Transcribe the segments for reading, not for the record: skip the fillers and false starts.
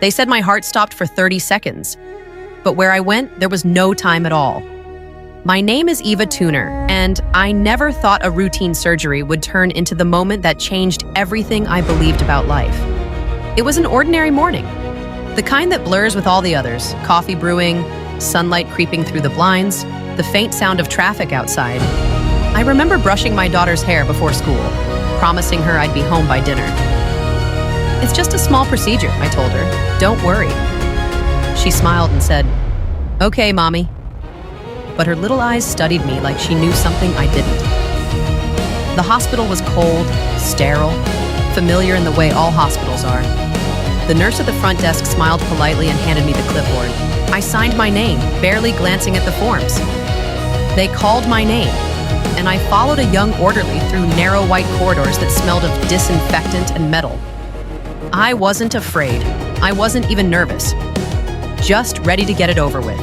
They said my heart stopped for 30 seconds, but where I went, there was no time at all. My name is Eva Tuner, and I never thought a routine surgery would turn into the moment that changed everything I believed about life. It was an ordinary morning, the kind that blurs with all the others: coffee brewing, sunlight creeping through the blinds, the faint sound of traffic outside. I remember brushing my daughter's hair before school, promising her I'd be home by dinner. "It's just a small procedure," I told her. "Don't worry." She smiled and said, "Okay, Mommy." But her little eyes studied me like she knew something I didn't. The hospital was cold, sterile, familiar in the way all hospitals are. The nurse at the front desk smiled politely and handed me the clipboard. I signed my name, barely glancing at the forms. They called my name, and I followed a young orderly through narrow white corridors that smelled of disinfectant and metal. I wasn't afraid. I wasn't even nervous. Just ready to get it over with.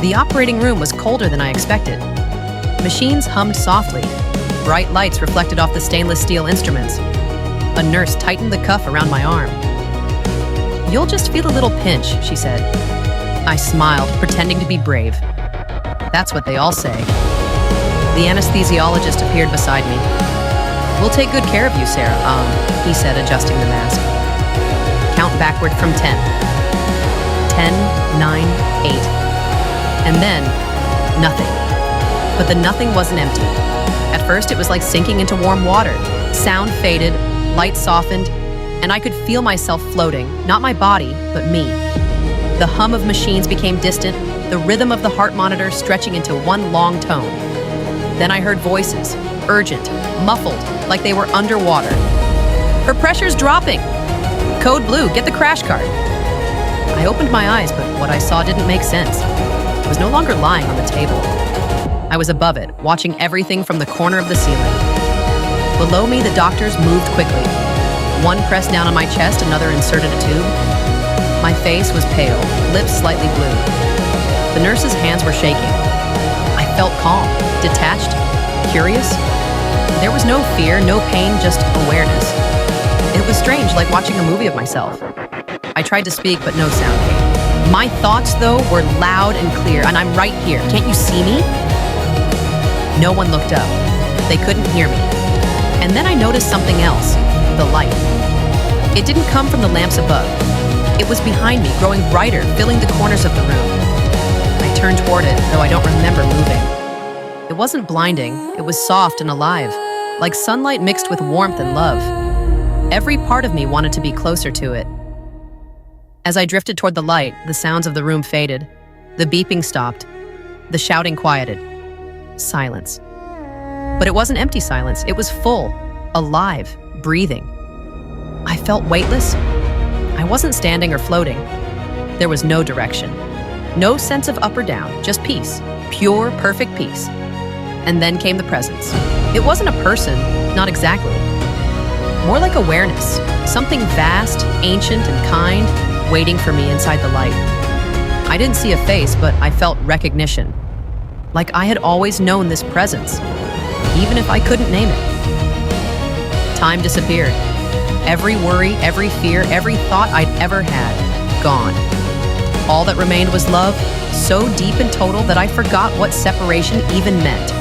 The operating room was colder than I expected. Machines hummed softly. Bright lights reflected off the stainless steel instruments. A nurse tightened the cuff around my arm. "You'll just feel a little pinch," she said. I smiled, pretending to be brave. That's what they all say. The anesthesiologist appeared beside me. "We'll take good care of you, Sarah," he said, adjusting the mask. "Count backward from 10. 10, 9, 8. And then, nothing. But the nothing wasn't empty. At first, it was like sinking into warm water. Sound faded, light softened, and I could feel myself floating, not my body, but me. The hum of machines became distant, the rhythm of the heart monitor stretching into one long tone. Then I heard voices, urgent, muffled, like they were underwater. "Her pressure's dropping! Code blue, get the crash cart!" I opened my eyes, but what I saw didn't make sense. I was no longer lying on the table. I was above it, watching everything from the corner of the ceiling. Below me, the doctors moved quickly. One pressed down on my chest, another inserted a tube. My face was pale, lips slightly blue. The nurse's hands were shaking. I felt calm, detached, curious. There was no fear, no pain, just awareness. It was strange, like watching a movie of myself. I tried to speak, but no sound came. My thoughts, though, were loud and clear, and I'm right here. Can't you see me? No one looked up. They couldn't hear me. And then I noticed something else, the light. It didn't come from the lamps above. It was behind me, growing brighter, filling the corners of the room. I turned toward it, though I don't remember moving. It wasn't blinding. It was soft and alive, like sunlight mixed with warmth and love. Every part of me wanted to be closer to it. As I drifted toward the light, the sounds of the room faded. The beeping stopped. The shouting quieted. Silence. But it wasn't empty silence. It was full, alive, breathing. I felt weightless. I wasn't standing or floating. There was no direction. No sense of up or down, just peace. Pure, perfect peace. And then came the presence. It wasn't a person, not exactly. More like awareness. Something vast, ancient, and kind, waiting for me inside the light. I didn't see a face, but I felt recognition. Like I had always known this presence, even if I couldn't name it. Time disappeared. Every worry, every fear, every thought I'd ever had, gone. All that remained was love, so deep and total that I forgot what separation even meant.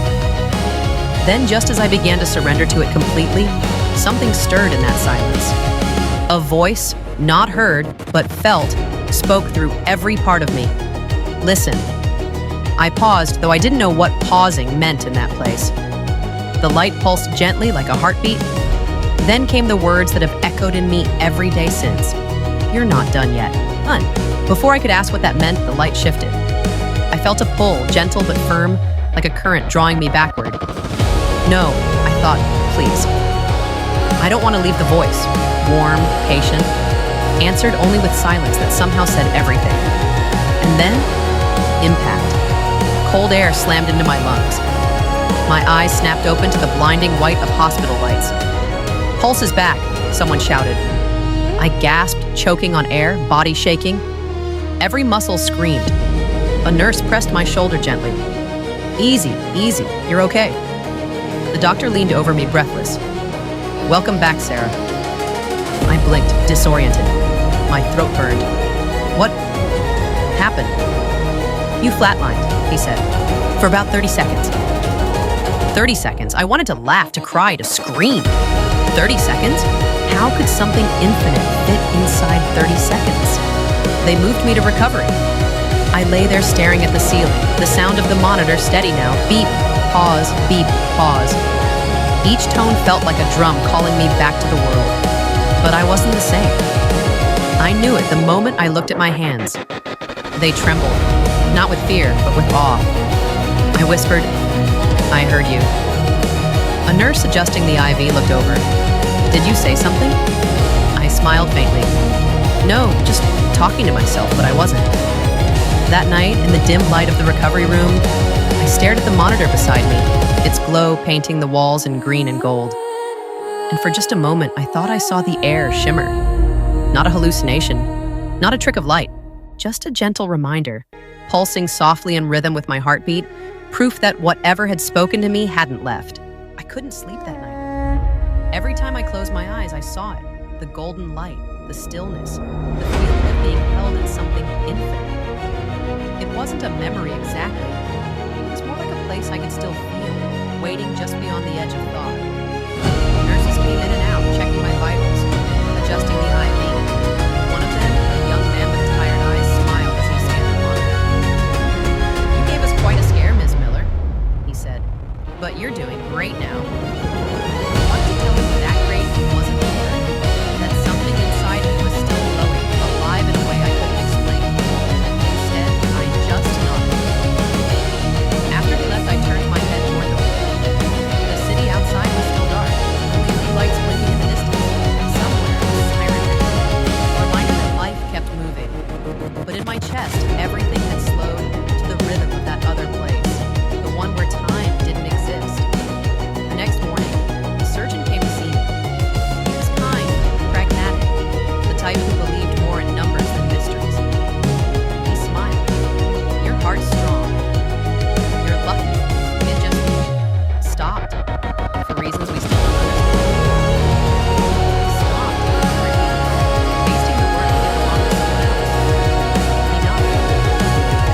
Then, just as I began to surrender to it completely, something stirred in that silence. A voice, not heard, but felt, spoke through every part of me. "Listen." I paused, though I didn't know what pausing meant in that place. The light pulsed gently like a heartbeat. Then came the words that have echoed in me every day since. "You're not done yet. Done." Before I could ask what that meant, the light shifted. I felt a pull, gentle but firm, like a current drawing me backward. "No," I thought, "please." I don't want to leave the voice, warm, patient, answered only with silence that somehow said everything. And then, impact. Cold air slammed into my lungs. My eyes snapped open to the blinding white of hospital lights. "Pulse is back," someone shouted. I gasped, choking on air, body shaking. Every muscle screamed. A nurse pressed my shoulder gently. "Easy, easy, you're okay." The doctor leaned over me, breathless. "Welcome back, Sarah." I blinked, disoriented. My throat burned. What happened? You flatlined, he said, for about 30 seconds. 30 seconds? I wanted to laugh, to cry, to scream. 30 seconds? How could something infinite fit inside 30 seconds? They moved me to recovery. I lay there staring at the ceiling, the sound of the monitor steady now. Beep, pause, beep, pause. Each tone felt like a drum calling me back to the world. But I wasn't the same. I knew it the moment I looked at my hands. They trembled, not with fear, but with awe. I whispered, "I heard you." A nurse adjusting the IV looked over. "Did you say something?" I smiled faintly. "No, just talking to myself, but I wasn't." That night, in the dim light of the recovery room, I stared at the monitor beside me, its glow painting the walls in green and gold. And for just a moment, I thought I saw the air shimmer. Not a hallucination, not a trick of light, just a gentle reminder, pulsing softly in rhythm with my heartbeat, proof that whatever had spoken to me hadn't left. I couldn't sleep that night. Every time I closed my eyes, I saw it, the golden light, the stillness, the feeling of being held in something infinite. It wasn't a memory exactly. It was more like a place I could still feel, waiting just beyond the edge of thought. Nurses came in and out, checking my vitals, adjusting the IV. One of them, a young man with tired eyes, smiled as he scanned the monitor. "You gave us quite a scare, Ms. Miller," he said. "But you're doing great now." I wanted to tell him that great wasn't over, that something inside me was still glowing, alive in a way I couldn't explain. Instead, I just nodded. After he left, I turned my head toward the window. The city outside was still dark, only lights blinking in the distance. Somewhere, a siren ringing, a reminder that life kept moving. But in my chest, everything had slowed to the rhythm of that other place, the one where time didn't exist. The next morning, the surgeon came to see me. He was kind, pragmatic, the type who believed more in numbers than mysteries. He smiled. "Your heart's strong. You're lucky. It just stopped. For reasons we still don't understand." Stopped, I repeated, tasting the word like it belonged to someone else. He nodded.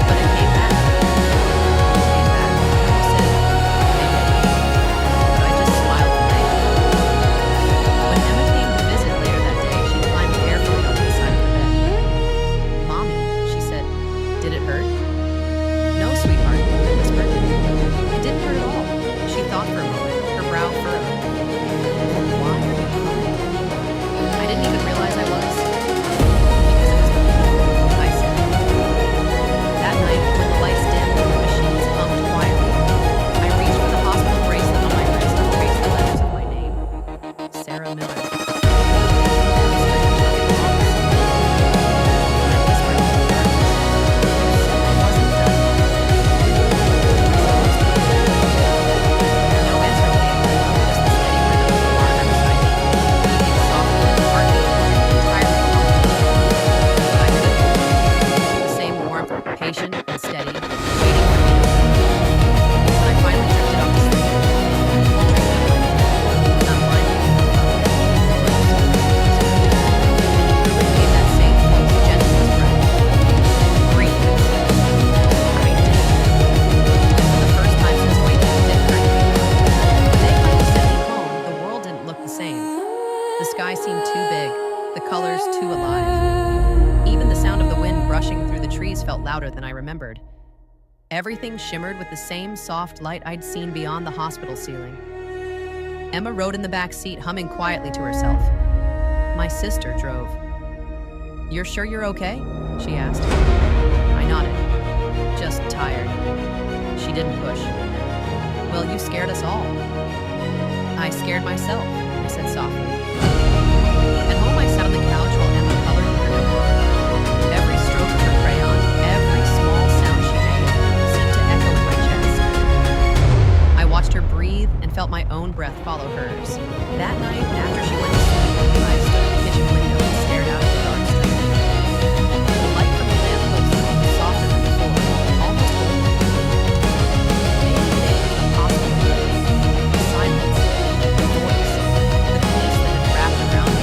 But it came back. It came back. He said, "Maybe." But I just smiled away. When Emma came to visit later that day, she climbed carefully onto the side of the bed. "Mommy," she said, "did it hurt?" "No, sweetheart," I whispered. "It didn't hurt at all." She thought for a moment, her brow furrowed. "Why are you crying?" I didn't even realize I was. "Because it was me," I said. That night, when the lights dimmed and the machines hummed quietly, I reached for the hospital bracelet on my wrist and traced the letters of my name. Sarah Miller. Patient and steady, waiting for me to when I finally drifted off to sleep. Unwinding came that same close, gentle breath. Breathe. I did. For the first time since waking, it didn't hurt anymore. The day finally sent me home, the world didn't look the same. The sky seemed too big, the colors too alive. Even the sound of the wind brushing through the trees felt louder than I remembered. Everything shimmered with the same soft light I'd seen beyond the hospital ceiling. Emma rode in the back seat, humming quietly to herself. My sister drove. "You're sure you're okay?" she asked. I nodded. "Just tired." She didn't push. "Well, you scared us all." "I scared myself," I said softly. At home, I sat on the couch while Emma colored with her notebook. Every stroke of her crayon, every small sound she made, seemed to echo in my chest. I watched her breathe and felt my own breath follow hers. That night, after she went to sleep, I stood at the kitchen window and stared out at the dark street. The light from the lamppost seemed softer than before, almost golden. Maybe they were impossible. The silence, the voice, the peace that had wrapped around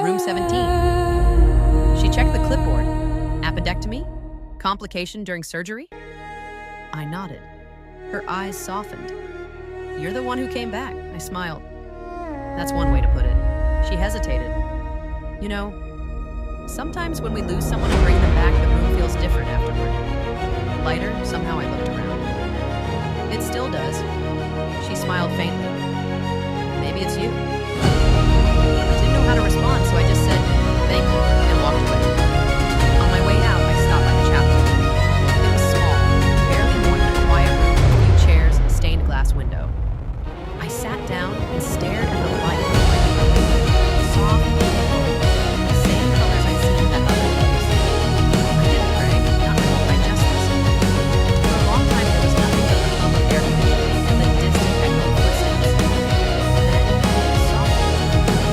Room 17. She checked the clipboard. Appendectomy? Complication during surgery? I nodded. Her eyes softened. You're the one who came back, I smiled. That's one way to put it. She hesitated. You know, sometimes when we lose someone and bring them back, the room feels different afterward. Lighter, somehow I looked around. It still does. She smiled faintly. Maybe it's you. I didn't know how to respond, so I just said, thank you, and walked away. On my way out, I stopped by the chapel. It was small, barely more than a quiet room with a few chairs and a stained glass window. I sat down and stared at the light. Soft, the same colors I'd seen at other places. I didn't pray, not really, I just listened. For a long time, there was nothing but the hum of air conditioning and the distant echo of footsteps. Then, softly,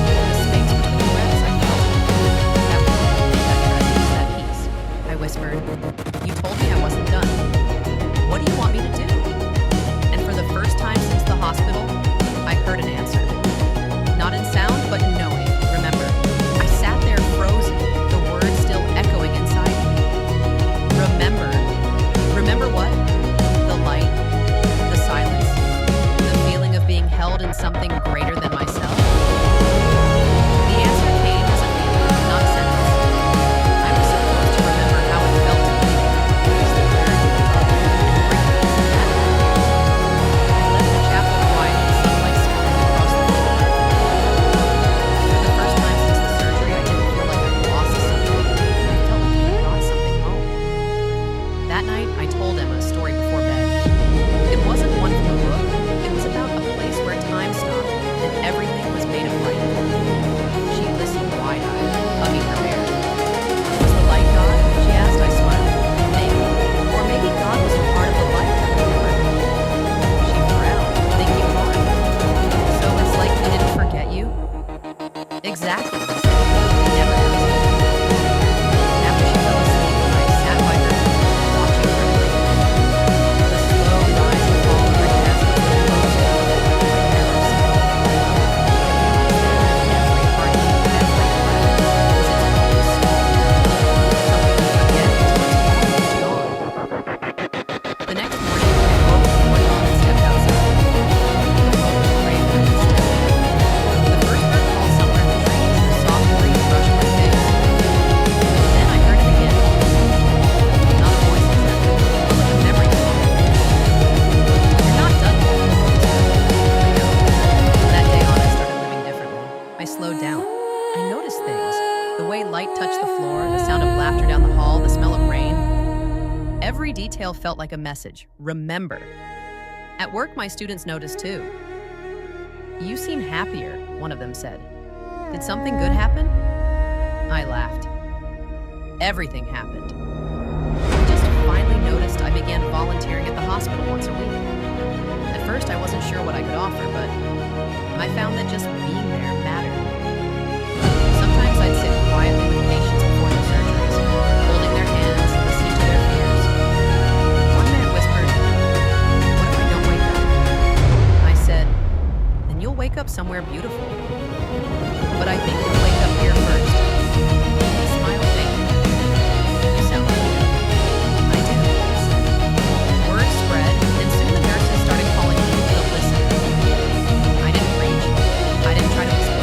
in the space between breaths, I felt that warmth, that presence, that peace. I whispered, you told me I wasn't done. What do you want me to do? And for the first time since the hospital, I heard an answer. Not in sound, but in knowing. Remember, I sat there frozen, the words still echoing inside me. Remember. Remember what? The light, the silence, the feeling of being held in something greater than myself. The answer came as a feeling, not a sentence. I was supposed to remember how it felt to be there, use the clarity of love, and bring peace and happiness. I left the chapel quiet, sunlight smoking across the floor. For the first time since the surgery, I didn't feel like I'd lost something. I felt like I brought something home. That night, I told Emma a story before bed. It wasn't one from a book. It was about a place where time stopped and everything was made of light. She listened wide-eyed, hugging her hair. Was the light God? She asked. I smiled. Maybe. Or maybe God was a part of the light that we were. She frowned, thinking hard. So it's like he didn't forget you? Exactly, I said. He never has. After she fell asleep, I sat by her, watching her breathe. The slow rise and fall of her chest was the most beautiful thing I've ever seen. Every heartbeat, every breath was its own story. Something you forget until it's almost gone. The next morning, I woke before dawn and stepped outside. The road was gray and still. The first bird called somewhere in the trees, and the soft breeze brushed my face. Then I heard it again. Not a voice exactly, but like a memory song. You're not done yet. I know. From that day on, I started living differently. I slowed down. I noticed things. The way light touched the floor, the sound of laughter down the hall, the smell of rain. Every detail felt like a message. Remember. At work, my students noticed too. You seem happier, one of them said. Did something good happen? I laughed. Everything happened. I just finally noticed I began volunteering at the hospital once a week. At first, I wasn't sure what I could offer, but I found that just being there mattered. Sometimes I'd sit quietly with patients before their surgeries, holding their hands, listening to their fears. One man whispered, what if I don't wake up? I said, then you'll wake up somewhere beautiful. But I think you'll wake up here first. He smiled faintly. You sound like you. I do, I said. Word spread, and soon the nurses started calling me the listener. I didn't preach. I didn't try to explain.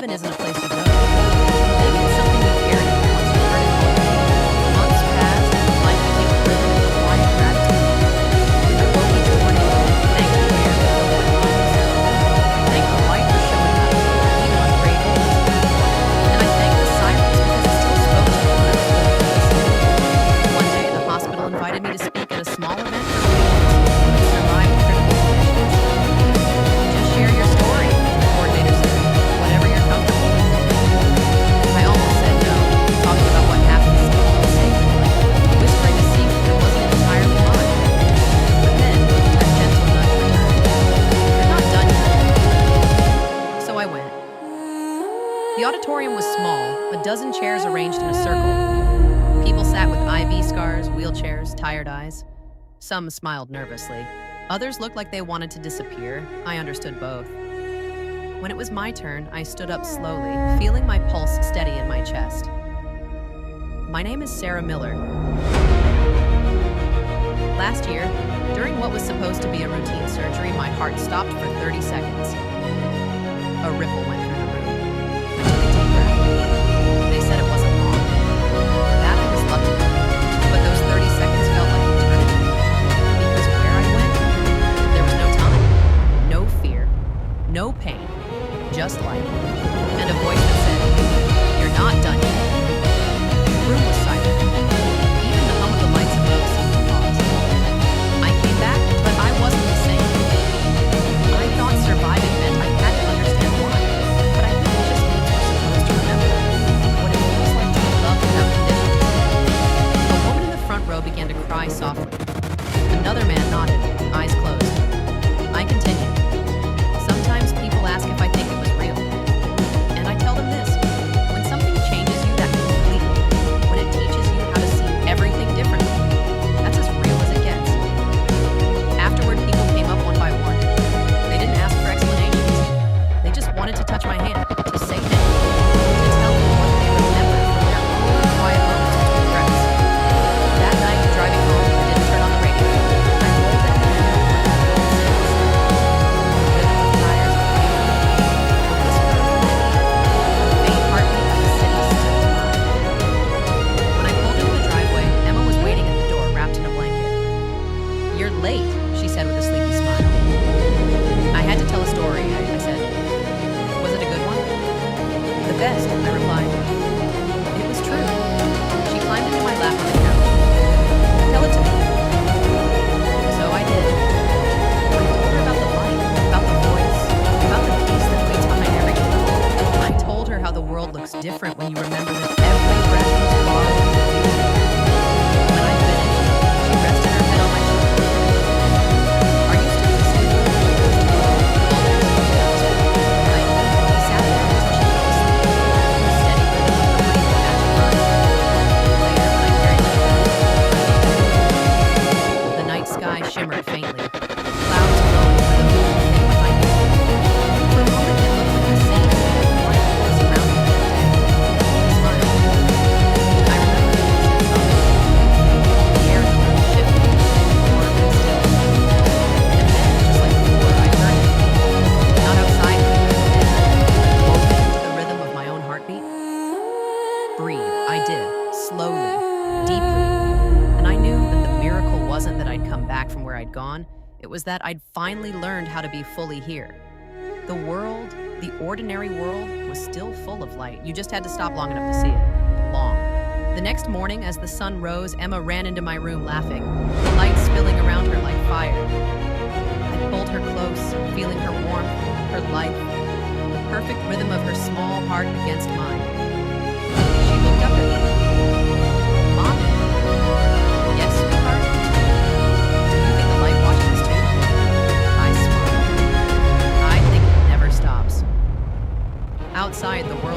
heaven isn't a place you go. Maybe it's something you carry once you've heard it all. Months passed, and life became a rhythm of quiet gratitude. I woke each morning, thanked the air for filling my lungs. I thanked the light for showing up, even on gray days. And I thanked the silence because it still spoke to me when I was willing to listen. One day, the hospital invited me to speak at a small event for patients who had survived critical conditions. Just share your story, the coordinator said, whatever you're comfortable with. I almost said no, talking about what happened to someone else sacred, whispering a secret that wasn't entirely mine. But then, that gentle nudge returned. You're not done yet. So I went. The auditorium was small, a dozen chairs arranged in a circle. People sat with IV scars, wheelchairs, tired eyes. Some smiled nervously. Others looked like they wanted to disappear. I understood both. When it was my turn, I stood up slowly, feeling my pulse steady in my chest. My name is Sarah Miller. Last year, during what was supposed to be a routine surgery, my heart stopped for 30 seconds. A ripple went through the room. I took a deep breath. They said it wasn't long. That I was lucky. But those 30 seconds felt like eternity. Because where I went, there was no time, no fear, no pain, just light. And a voice that said, "You're not done yet." The room was silent. Even the hum of the lights above seemed to pause. I came back, but I wasn't the same. I thought surviving meant I had to understand why. But I think it just means we're supposed to remember what it feels like to be loved without conditions. A woman in the front row began to cry softly. Another man nodded, eyes closed. I continued. Sometimes people ask if I think it was real. And I tell them this. When something changes you that completely, when it teaches you how to see everything differently, that's as real as it gets. Afterward, people came up one by one. They didn't ask for explanations. They just wanted to touch my hand, to say thank you, to tell me what they remember from their own quiet moments between breaths. That night, driving home, I didn't turn on the radio. I rolled down the window and let the world sing its song. The rhythm of tires on the pavement, the whisper of wind, the faint heartbeat of the city still alive. When I pulled into the driveway, Emma was waiting at the door, wrapped in a blanket. "You're late," she said with a sleepy smile. I had to tell a story, I said. "Was it a good one?" "The best," I replied. It was true. She climbed into my lap on the couch. "Tell it to me." So I did. I told her about the light, about the voice, about the peace that waits behind every door. I told her how the world looks different when you remember that every breath was borrowed from you. When I finished, she rested her head on my shoulder. "Are you still listening?" I sat there until she fell asleep. The steady rhythm of the wind catching mine. Later, when I carried my bed, the night sky shimmered faintly. Clouds glowing where the moon hid behind me. For a moment, it looked like the same light was surrounding me that day. I smiled. I remembered the things I saw. The air in the room shifted, warm and still. And then, just like before, I heard it. Not outside me, but within. Woven into the rhythm of my own heartbeat. Breathe. I did. Slowly. Deeply. And I knew that the miracle wasn't that I'd come back from where I'd gone. It was that I'd finally learned how to be fully here. The world, the ordinary world, was still full of light. You just had to stop long enough to see it. Long. The next morning, as the sun rose, Emma ran into my room laughing, the light spilling around her like fire. I pulled her close, feeling her warmth, her life, the perfect rhythm of her small heart against mine. She looked up at me. "Mom?" "Yes, sweetheart?" "Do you think the light watches us too?" I smiled. I think it never stops. Outside, the world